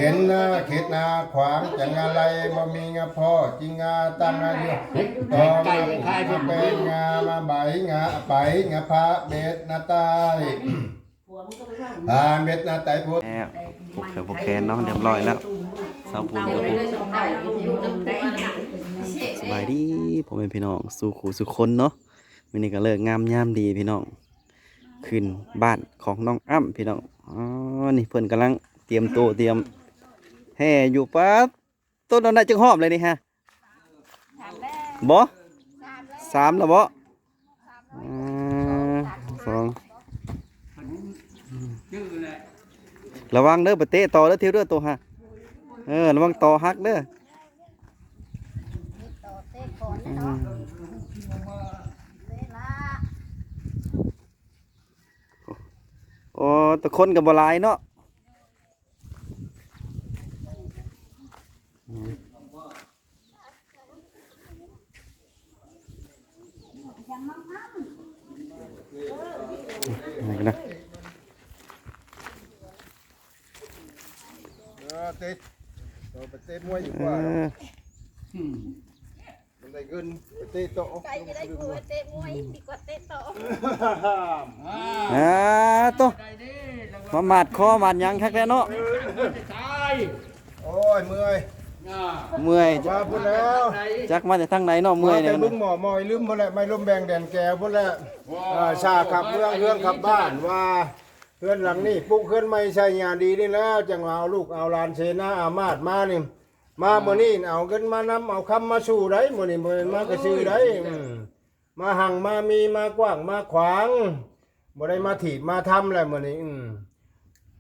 เห็นนะเขตนาขวางจังอะไรบ่มีงาพ่อจิงงาตั้งอายุต่อมาเป็นงามาใบงาไปงาพระเบ็ดนาตายเบ็ดนาตายพุทธผูกแขนเนาะเรียบร้อยแล้วสาวปูนกับผมสบายดีผมเป็นพี่น้องสู่ขู่สู่คนเนาะมื้อนี้ก็เลิกงามยามดีพี่น้องขึ้นบ้านของน้องอ้ำพี่น้องนี่เพิ่นกำลังเตรียมโตเตรียมแห่อยู่ปั๊บต้นนั้นจึงหอมเลยนี่ฮะบ่3แล้วบ่สองระวังเด้อไปเตะต่อเด้อเที่ยวเด้อตัวฮะระวังต่อหักเด้อโอ้ตะคนกับบ่หลายเนาะอะไรกันนะเตะไปเตะมวยดีกว่ามันได้เงินไปเตะโต๊ะไก่จะได้กูเตะมวยดีกว่าเตะโต๊ะตัวมาหมัดคอหมัดยังคักแล้วเนาะโอ้ยเมื่อยมาพูดแล้วจักมาจากทางไหนเนาะเมื่อยเนี่ยบึ้งหมอมอยลืมหมดแล้วไม่ล้มแบงแดนแก้วหมดแล้วชาขับเรื่องขับบ้านว่าเพื่อนหลังนี่ปุ๊กเพื่อนไม่ใช่งานดีนี่แล้วจังเอาลูกเอาลานเชนะอามาดมานี่มาเมื่อนี้เอาเงินมานำเอาคำมาสู่ได้เมื่อนี้มากระชื่อได้มาหังมามีมากว้างมาขวางบ่ได้มาถีบมาทำอะไรเมื่อนี้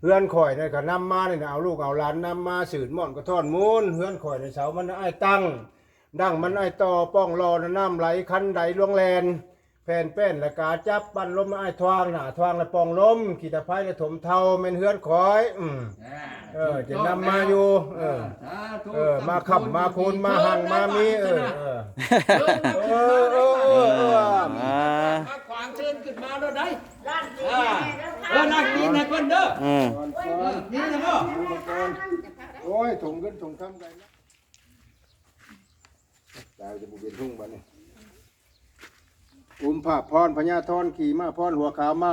เพื่อนข่อยเนี่ยก็นำมาเนี่ยเอาลูกเอาหลานนำมาสืดม่อนกระท่อนมูลเพื่อนข่อยในเสามันไอ้ตั้งดังมันไอ้ต่อป้องรอน้ำไหลคันใดล่วงแลนแผ่นแป้นและกาจับปั้นลมไอ้ทวางหน้าทวางและปองลมขีตะไคร้และถมเทาเม็นเฮือนข่อยจะนำมาอยู่มาขับมาคูนมาหังมามีมาขวางเชิญขึ้นมาแล้วได้นั่งกินให้เพิ่นเด้อนี่นะพ่อโอ้ยถงขึ้นถงข้ามกันนะดาวจะบุกเป็นทุ่งบ้านนี่ผ่าพรพญาทอนขี่มาพรหัวขาวมา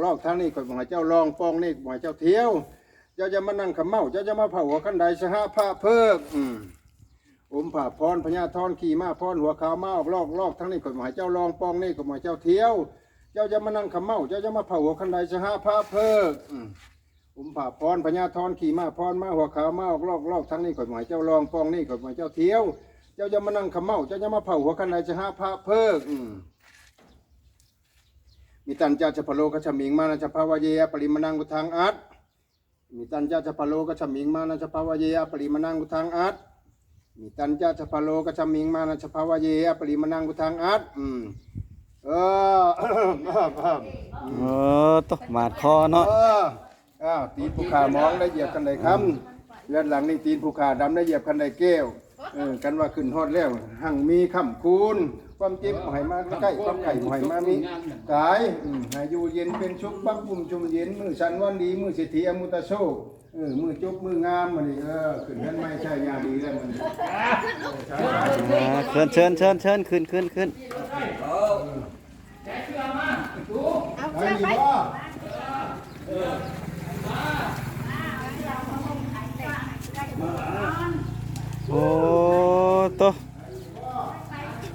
ลอกทางนี้ข่อยบอกให้เจ้าลองป้องนี่บอกให้เจ้าเที่ยวเจ้าจะมานั่งขมเมาเจ้าจะมาเผาหัวขันใดสหผ้าเพิกผ่าพรพญาทอนขี่มาพรหัวขาวมาลอกทางนี้ข่อยบอกให้เจ้าลองป้องนี่ข่อยบอกให้เจ้าเที่ยวเจ้าจะมานั่งขมเมาเจ้าจะมาเผาหัวขันใดสหผ้าเพิกผ่าพรพญาทอนขี่มาพรมาหัวขาวมาลอกทางนี้ข่อยบอกให้เจ้าลองป้องนี่ข่อยบอกให้เจ้าเที่ยวเจ้าจะมานั่งขมเมาเจ้าจะมาเผาหัวขันใดสหผ้าเพิกมีตันจาชพโลกชมิงมานาชภาวเยปริมนังกุทางอัดมีตันจาชพโลกชมิงมานาชภาวเยปริมนังกุทางอัดมีตันจาชพโลกชมิงมานาชภาวเยปริมนังกุทางอัดตกหมาดคอเนาะตีนภูขามองได้เหยียบกันได้คำเลือดหลังนี่ตีนภูขาดำได้เหยียบกันได้แก้วกันว่าขึ้นฮอดแล้วหั่งมีคำคูณความเจ็บหอยมาใกล้ความไข่หอยมามีกายหายอยู่เย็นเป็นชุกปักปุ่มชุมเย็นมือสันวันดีมือเศรษฐีอมุตโชมือจุกมืองามมันนี่ขึ้นนั้นไม่ใช่ยาดีแล้วมันเชิญขึ้นเอาไปโอ้ตัว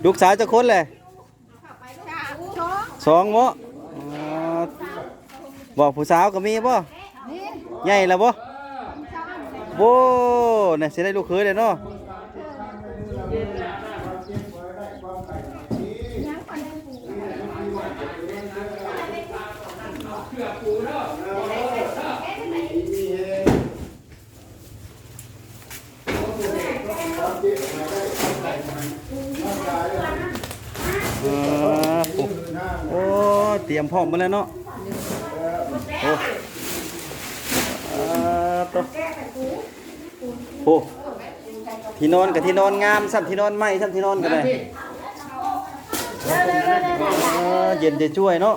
ลูกสาวจะคนเลย2บ่บอกผู้สาวก็มีบ่ใหญ่แล้วบ่โว้เนี่ยสิได้ลูกเขยเลยเนาะโอ้เตรียมพร้อมมาแล้วเนาะโอ้ที่นอนกับที่นอนงามซ้ำที่นอนใหม่ซ้ำที่นอนกันเลยเย็นจะช่วยเนาะ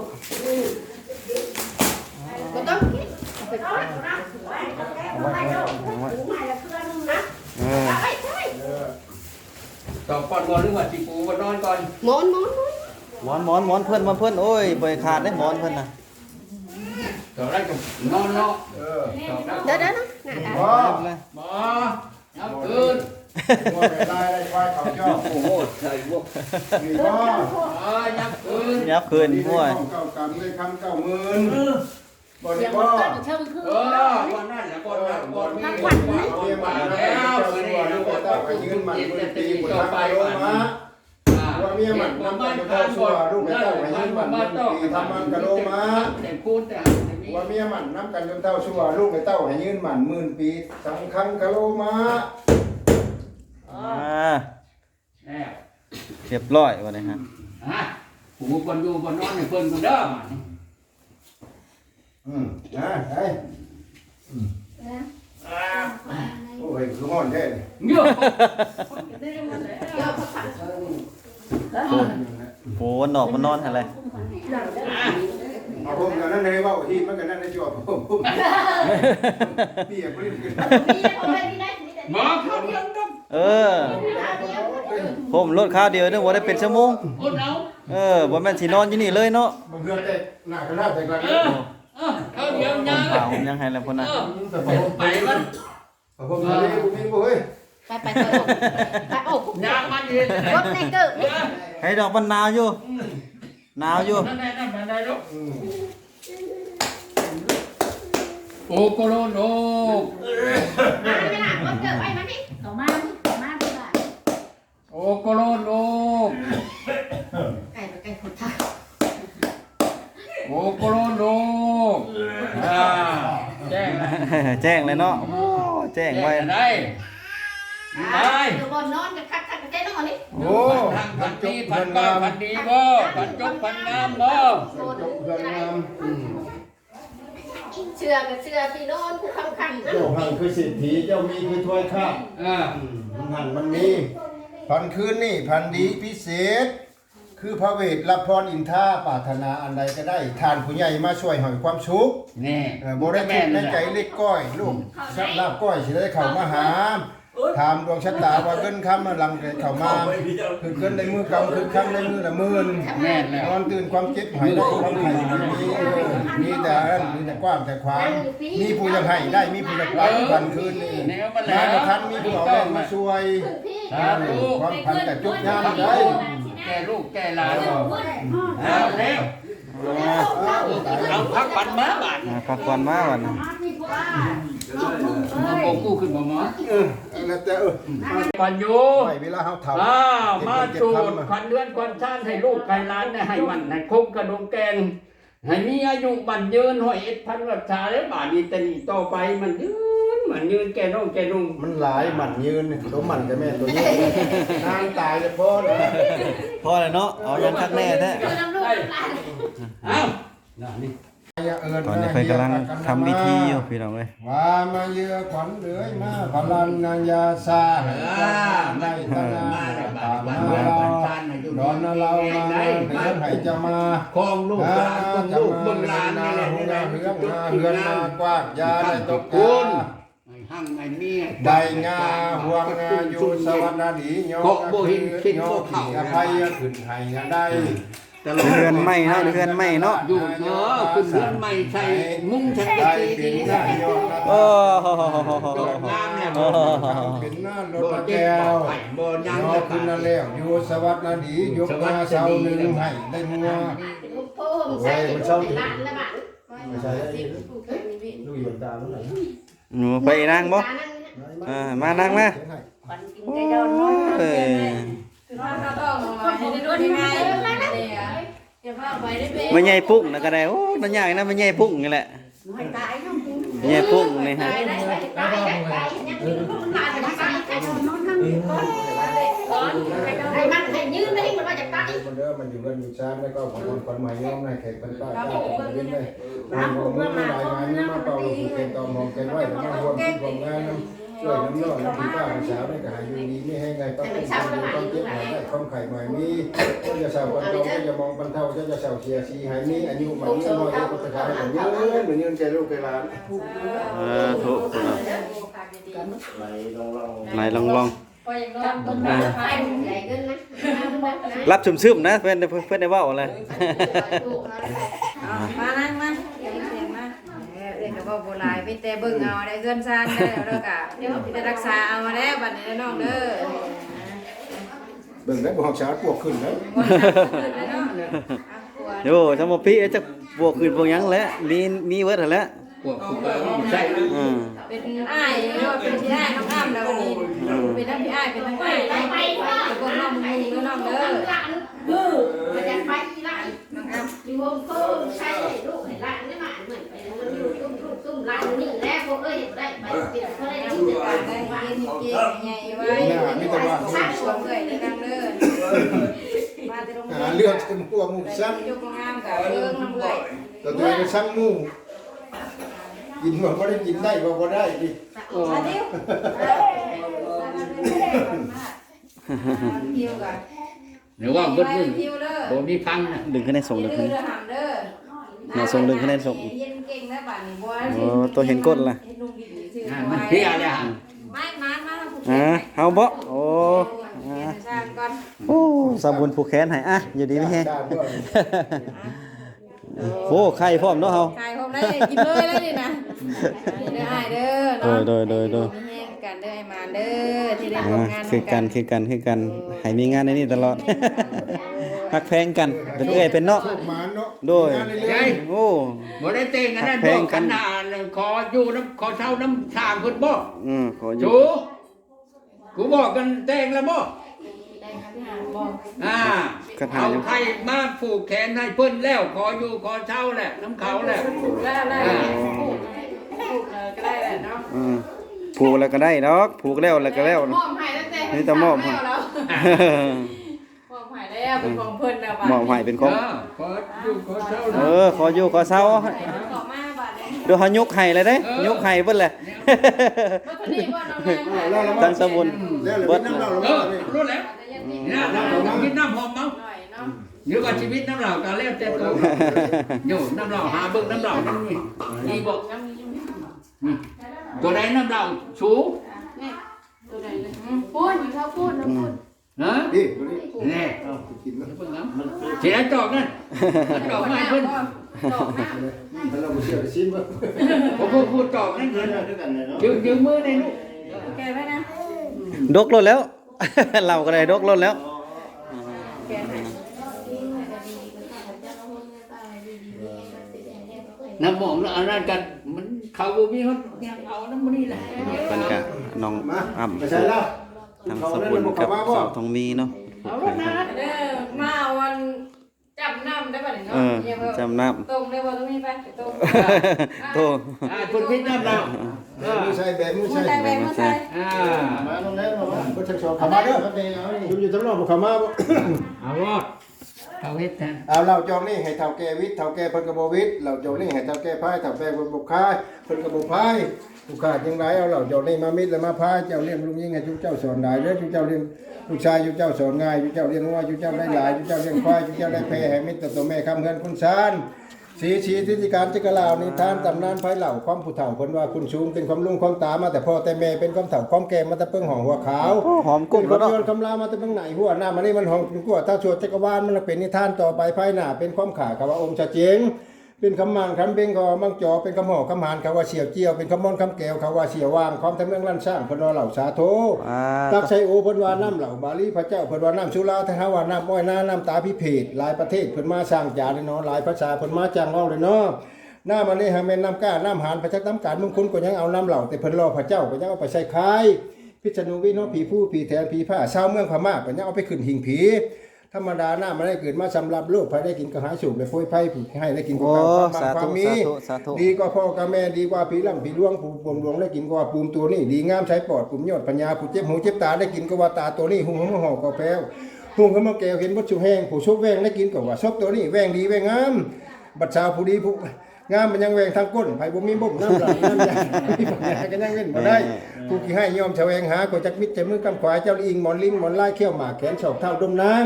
ก็ต้องคิด ไว้ เออ ต่อก่อนบ่หรือว่าสิปูบ่นอนก่อน หมอน หมอนเพิ่นเอ้ยบ่ให้ขาดได้หมอนเพิ่นน่ะ ต่อได้ก็นอนเนาะ เออ ต่อได้ เดี๋ยวนะหน้า บ่ บ่ยับคืน บ่ได้ได้ควายเขาเจ้า โอ้โหใส่พวก นี่บ่ ยับคืน ยับคืนห้วย เก้ากำเลยคำ90,000บ่ได้บ่ วันนั้นแหละก่อนนั้นก่อนมีวันมาแล้วมื้อนี้ลูกต้องไปยืนมันมื้อปีบ่ต่อไปมาว่าเมียมันนำกันเข้าสู่ลูกเต้าให้ยืนมันมื้อปีทำมันกะโลมาว่าเมียมันนำกันจนเต้าสู่ลูกเต้าให้ยืนมันหมื่นปีสังคังกะโลมา เรียบร้อยวันนี้ฮะ ผู้คนอยู่บนนอนให้เพิ่นกูเด้อมา นะไอ้โอ้ยคือฮ้อนแท้นี่ เงือก โหนอกมันนอนอะไร เอาผมกันนั่นให้เว้าที่มันกันนั่นให้จวบผมเปียกบ่ได้ หมอเขาเดียวต้อง เออผมรถข้าวเดียวนึกว่าได้เป็นชั่วโมง อดเอา บ่แม่นสินอนอยู่นี่เลยเนาะ บ่เพื่อแต่หน้ากระดาษแต่กัน เขาเดียว ผ ยั ม ง เผาผมยังให้แล้วพุ่นน่ะ ไปมัน ผมทะเลบ่มีบ่เฮ้ย ไปโอ้ ยางมันดี รถในเกิด ให้ดอกมันหนาวอยู่หนาวอยู่ นั่นได้ลูกโอโกโลโล ไม่น่ารถเกิดไว้มันนี่ต่อมาดีกว่า โอโกโลโล ไก่คนท่า โอโกโลโลแจ้ง แจ้งเลยเนาะโอ้แจ้งไว้ ได้ได้ อยู่บนนอนกันคักๆใจน้องนี่ โอ้ ทางพันดีพันก้าพันดีบ่พันจบพันงามบ่ จบเพื่อนงาม เชื่อกับเชื่อที่นอนผู้คำคัน เจ้าหันคือสิทธิเจ้ามีคือถ้วยข้าว มันหันมันมีพันคืนนี่พันดีพิเศษ คือพระเวทรับพรอินทราปรารถนาอันใดก็ได้ทานผู้ใหญ่มาช่วยให้ความสุข นี่ บ่ได้คิดในใจเล็กก้อยลูกชักลาบก้อยสิได้เข้ามาหาถามดวงชะตาว่าเงินคำมาลังเข้ามาคือเงินในมือกำคือคำในมือละหมื่น แม่นแล้ว นอนตื่นความคิดหายได้ความไห้มีแต่มีแต่กว้างแต่ขวางมีผู้ยังให้ได้มีผู้ยังไปพันคืนนี่มาแต่ทันมีผู้เอาแรงมาช่วยความพันแต่จุกงานได้ แก่ลูกแก่หลานเอาแล้วเอาพักปันมาบาด พักก่อนมาวันนี้ มาโกกู้ขึ้นบ่หมอ แล้วแต่ปันอยู่ ไม่เวลาเฮาเฒ่า มาจูดควันเดือนควันชาติให้ลูกให้หลานให้มันให้คบกระดงแกงให้มีอายุบันยืนหอยเอ็ดพันรัชชาแล้วบาดนี้ตนีต่อไปมันยืนแก่น้องแก่นุ่ง มันหลายหมันยืนตัวหมันกับแม่ตัวนี้นางตายเลยพ่อนะ พอแล้วเนาะเอายังคักแน่แท้ เอานี่ ตอนนี้เพิ่นกำลังทำพิธีอยู่พี่น้องเอ้ย ว่ามาเยือขวัญเดือยมาพลันนางยาซาในตนาตามมาเราดอนเรามาเดือนให้จะมา คองลูกหลานต้องลูกเบิ่งหลานนี่แหละนี่แหละ เฮืองมาเฮือนมากว้างยาได้ตก คุ กา ณหั่งไอ้เมีย ได้งาห่วงงาอยู่สวรรค์ดีโยโยขี่อภัยขึ้นให้ได้ เรือนใหม่เนาะเรือนใหม่เนาะ อยู่เนาะคุณเดือนใหม่ใส่มุ้งใส่ ได้ สี เป็ ดี น ใส่ นายก โอ้โห โดดงามเนี่ย เป็นหน้าร โด ถ ดเจ็ แก้ บ ว ไข่บ่ยัง ยอ จะ ขึ้น ขา นั่ ด นแล้วอยู่สวัสดิ์นาดียกมาเสาหนึ่งให้ได้งัว พ่อผมใส่ร้านละบาท ไม่ใช่ดูอยู่ตามนั่นแหละ หนูไปนั่งบ่มานั่งมาโอ้ย มันใหญ่พุ่งนะก็ได้โอ้มันใหญ่นะมันใหญ่พุ่งนี่แหละใหญ่พุ่งนี่ฮะ ไอ้มันให้ยืนได้มันมาจากใต้ คนเดิมมันอยู่กันอยู่ช้าแล้วก็ของคนใหม่ย่อมในแขกเป็นป้าป้าของเล่นเลยมันลายมานี่มาเป่าลูกเก่งต่อมองเก่งไว้แล้วมาห่วงที่ของงาน ช่วยน้ำน้องและพี่ป้าพี่สาวได้กหายอยู่ดีไม่ให้ไงต้องเป็นความเจ็บหายได้ความไข่หน่อยมีก็จะเศร้ากันเราก็จะมองปันเท่าจะเศร้าเสียสีหายมีอายุมันนี้น้อยก็จะขายเหมือนยืนใจลูกใจหลาน ถูกไหนลอง พออย่างนั้นต้นไม้ไฟใหญ่ขึ้นนะ รับซึมๆนะเพื่อนได้เว้าอะไร มานั่งมาเสียงมาเรียกกับว่าโบราณไปแต่เบิ่งเอาได้เงินซานได้แล้วก็จะรักษาเอามาแล้วบัดนี้น้องเด้อ เบิ่งแล้วบ่ฮักษาปวกขึ้นแล้ว โย่สมพี่จะบวกขึ้นบวกหยังแล้วมีเวิร์ดแล้ว พวกผู้ใช่ เป็นอ้ายหรือว่าเป็นพี่อ้ายน้องอ้ำแล้ววันนี้เป็นทั้งพี่อ้ายเป็นทั้งอ้ายไปพวกน้องมึงแล้วน้องเด้อ มันจะไปที่ร้านอยู่วงเพิ่มใช่ลูกเห็นร้านนี่มาเหมือนไปมันอยู่ตุ้มร้านนี่แหละพวกเอ้ยได้ไปเดี๋ยวเขาได้ยินกัน ได้ยินเก่งใหญ่ไว้ชวนเลยในกันเด้อมาที่โรงเรียน เลือดเป็นพวกมุกซ้ ยกงามกับเบิ่งน้ำเลย ำตัวเป็นซ้ำมูกินว่าบ่ได้กินได้บ่ได้ดิ มาดิวทิวกัน หรือว่าเบิ้ล ทิวเด้อ ผมมีพังนะ ดึงคะแนนส่งดึงคะแนน เด้อหามเด้อ เนี่ยส่งดึงคะแนนส่ง เย็นเก่งนะบ้านนี้บ่ โอ้ตัวเห็นก้นล่ะ มันเพี้ยเลยฮะ ไม่มาผูก เฮาบ่โอ้ สร้างก่อน โอ้สมบุญผูกแขนให้อ่ะอยู่ดีไหมแฮงโอ้ไข่พร้อมเนาะเฮา ขายผมได้กินเลยแล้วนี่นะเด้ออ้ายเด้อเนาะ โดย แห้งกันเด้อไอ้มาเด้อที่ได้ร่วมงาน คือกันให้มีงานในนี้ตลอดฮักแพงกันเป็นเอ้ยเป็นเนาะ มาเนาะ โดยโอ้ บ่ได้เต้นกันนั่นบอกกันหน้าขออยู่น้ำขอเช่าน้ำทางเพิ่นบ่ ขออยู่ จูกูบอกกันเต้งแล้วบ่เอาไทยมาผูกแขนให้เพิ่นแล้วขออยู่ขอเช่าแหละน้ำเขาแหละ ได้ผูกก็ได้แหละเนาะ ผูกแล้วก็ได้ดอกผูกแล้วก็แล้ว มอบให้ตั้งแต่ นี่จะมอบให้ แล้วมอบให้แล้วเป็นของเพิ่นนะบัด มอบให้เป็นของ ขออยู่ขอเช่า ขออยู่ขอเศร้า ขอมาบัดนี้ เดี๋ยวเขายกให้เลยเด้ยกให้เบิ่นแหละ บ่คนนี้บ่น้องแม่ ทั้งสมุน แล้ว เบิด น้ำเรา รู้แล้วน้ำเรากินน้ำหอมมั้ง หน่อยเนาะ เดี๋ยวว่าชีวิตน้ำเราการเล่นเต็มตัวอยู่น้ำเราหาเบิ่งน้ำเรานั่นนี่นี่บอกตัวใดน้ำเราสู ตัวไหนเลยพูดเขาพูดนะพูด ฮะ ดิ นี่ กินแล้ว เพิ่งน้ำเสียจอกนั่นจอกไม่เพิ่น จอกนะ เราบ่เชื่อซิมบ่ ผมพูดจอกนั่นเพิ่นยืมมือในลูก โอเคไหมนะ ดกรถแล้ว เราก็ได้ดกรถแล้ว แกให้ น้ำหมองอันนั้นกันมันเขาบ่มีเขายังเอาน้ำมันนี่แหละ เพิ่นก็น้อง มา อ้ำ ไปใช่แล้ว ทั้งสมุนกับสาวทองมีเนาะ เอาลูกนะเด้อมาวันจับน้ำได้ป่ะเนี่ย เอ เนาะ อจำน้ ตรงได้ป่ะตรงนี้ไปตรง ำโต คนพิษน้ำเรา มือใส่แบมือ มือ ใส่ ใส่แบงมือใส่ มาตรงนั้นบ่ชักชอบเข้ามาเด้ออยู่ตรงนอกบ่เข้ามาบ่ เอารอดเอาเฮ็ดแทน เอาเราจองนี่ให้เฒ่าแก่วิทย์เฒ่าแก่เพิ่นก็บ่วิทย์เราจองนี่ให้เฒ่าแก่พายเฒ่าแก่เพิ่นบ่คายเพิ่นก็บ่พายผู้ขาดจังไดเอาเราจองนี่มามิดแล้วมาพายเจ้าเลี้ยงลุงยิงให้ทุกเจ้าสอนได้เด้อทุกเจ้าเลี้ยงลูกชายทุกเจ้าสอนง่ายทุกเจ้าเลี้ยงงัวทุกเจ้าได้หลายทุกเจ้าเลี้ยงควายทุกเจ้าได้แพให้มิตรตัวแม่คำเงินคุณซานสีทิติการจักรลาวนิทานตำนานไผเหล่าความผู้เฒ่าเพิ่นว่าคุณชูงเป็นความลุงความตามาแต่พ่อแต่แม่เป็นความเฒ่าความแก่มาแต่เพิ่งหองหัวขาว หอมกุ้ง ก็ ก็ เนาะ เนาะ คำลามาแต่เบิ่งไหนหัวหน้ามันนี่มันห้องกว่าถ้าชวดจักรวาลมันเป็นนิทานต่อไปภายหน้าเป็นความขากับว่าองค์ชะเจงเป็นคำมังคำเบงก็มังจอเป็นคำหอกคำหานเขาว่าเสียวเจียวเป็นคำมอนคำแก้วเขาว่าเสียววางความทำเรื่องลั่นสร้างเพิ่นว่าเหล่าสาโทตักไซโอเพิ่นว่าน้ำเหล่าบาลีพระเจ้าเพิ่นว่าน้ำสุราทหาว่าน้ำอ้อยน้ำตาพิเพศหลายประเทศเพิ่นมาสร้างจานเนาะหลายภาษาเพิ่นมาจ้างเอาเลยเนาะหน้ามันนี่หาแม่นน้ำก้าน้ำหานพระจักน้ำการมึงคุณก็ยังเอาน้ำเหล่าแต่เพิ่นรอพระเจ้าก็ยังเอาไปใส่คายพิษณุวิโนผีผู้ผีแทนผีผ้าชาวเมืองพม่าก็ยังเอาไปขึ้นหิ่งผีธรรมดาหน้ามันได้เกิดมาสำหรับโลกภายได้กินกระหายสูบเลยโฟยไผ่ผู้ให้ได้กิน โอ้ ความ สา ควา ธุ มมี สาธุ ดีกว่าพ่อกับแม่ดีกว่าผีล่ำผีล่วงผู้บ่มหลวงได้กินกว่าปูมตัวนี้ดีงามใช้ปอดปุ่มยอดปัญญาผู้เจ็บหูเจ็บตาได้กินก็ว่าตาตัวนี้หุ่งห่อก็แป้วหุ่งก็มาแก้วเห็นวัตถุแห้งผู้ชกแวงได้กินก็ว่าชกตัวนี้แวงดีแวงงามบัดชาวผู้ดีผู้ งามมันยังแหวงทางก้นไผบ่มีบ่มน้ำไหลน้ำใหญ่มีบ่ได้ก็ยังเว้นบ่ได้ผู้ที่ให้ยอมแสวงหาก็จักมิตรใจมือกำขวาเจ้าอิงหมอนลิ้นหมอนลายเขี้ยวหมากแขนศอกเท้าดมนาง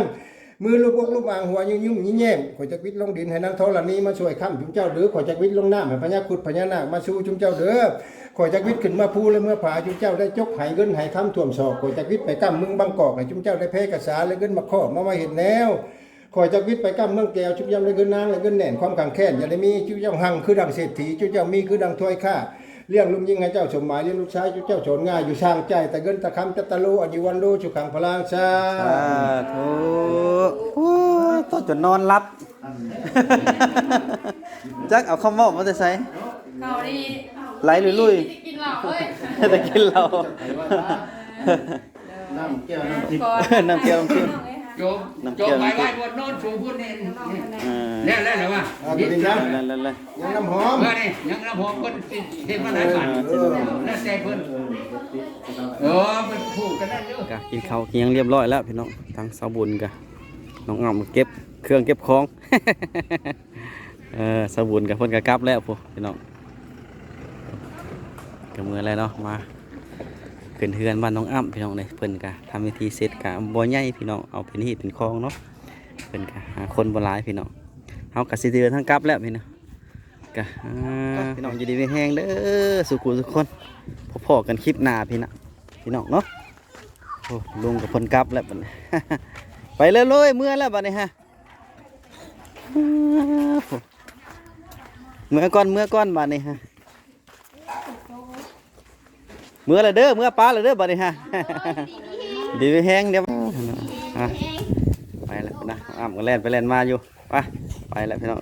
มือลูกอกลูกอ่างหัวยุ่งยิ้มแย้มขอจักวิทย์ลงดินให้นางธรณีมาช่วยค้ำจุมเจ้าเด้อขอจักวิทย์ลงน้ำให้พญาขุดพญานาคมาสู้จุมเจ้าเด้อขอจักวิทย์ขึ้นมาภูและเมื่อผาจุมเจ้าได้จกให้เงินให้ค้ำท่วมศอกขอจักวิทย์ไปก้ำมึงบางกอกให้จุมเจ้าได้แพ้กระสาและเงินมาข้อมาเห็นแนวขอจักวิทย์ไปก้ำเมืองแก้วจุมเจ้าได้เงินนางและเงินแหน่นความขังแค้นอย่าได้มีจุมเจ้าหังคือดังเศรษฐีจุมเจ้ามีคือดังถ้วยข้าเลี้ยงลุงยิ่งให้เจ้าสมหมายเลี้ยงลูกชายเจ้าโฉนง่ายอยู่ช่างใจแต่เงินตะคำตะโลอายุวันโลชุขังพลางชา สาธุโอ้ต้นจนนอนรับ จักเอาคำว่ามาจะใส่ เกาดี ไหลลุย กินเหล้าเอ้ย ๆแต่กินเรา น้ำแก้วน้ำทิพย์ ก่อน น้ำเกลือน้ำทิพย์ โยมโยมไปไว้บนโน้นสูงพุ่นนี่แล้วแล้วเหรอวะ เอาตัวนี้นะ เลย ยังน้ำหอม เมื่อนี่ยังน้ำหอมคนเห็นมาหลายบาทแล้วแต่เพิ่นเป็นผูกกันนั่นอยู่ กะกินข้าวกินหยังเรียบร้อยแล้วพี่น้องทางสาวบุญกะน้องอ้อมเก็บเครื่องเก็บของ สาวบุญกับเพิ่นกะกลับแล้วพวกพี่น้องก็มื้อแล้วเนาะมาขึ้นเฮือนบ้านน้องอ้ำพี่น้องเลยเพิ่นกะทำพิธีเสร็จกะบ่ใหญ่พี่น้องเอาเป็นฮีตเป็นคลองเนาะเพิ่นกะหาคนบ่หลายพี่น้องเฮากะสิเดินทางกลับแล้วพี่น้องกะพี่น้องอยู่ดีมีแฮงเด้อสุขุทุกคนพอๆกันคลิปหน้าพี่น้องเนาะโอ้ลุงกับเพิ่นกลับแล้วบัดนี้ ไปเลยเมื่อแล้วบัดนี้ฮะเมื่อก่อนบัดนี้ฮะเมื่อละเด้อเมื่อป้าละเด้อบัดนี้ฮะ ดีไปแห้งเดี๋ยวไปแล้วนะอ้ำก็แล่นไปแล่นมาอยู่ไปแล้วพี่น้อง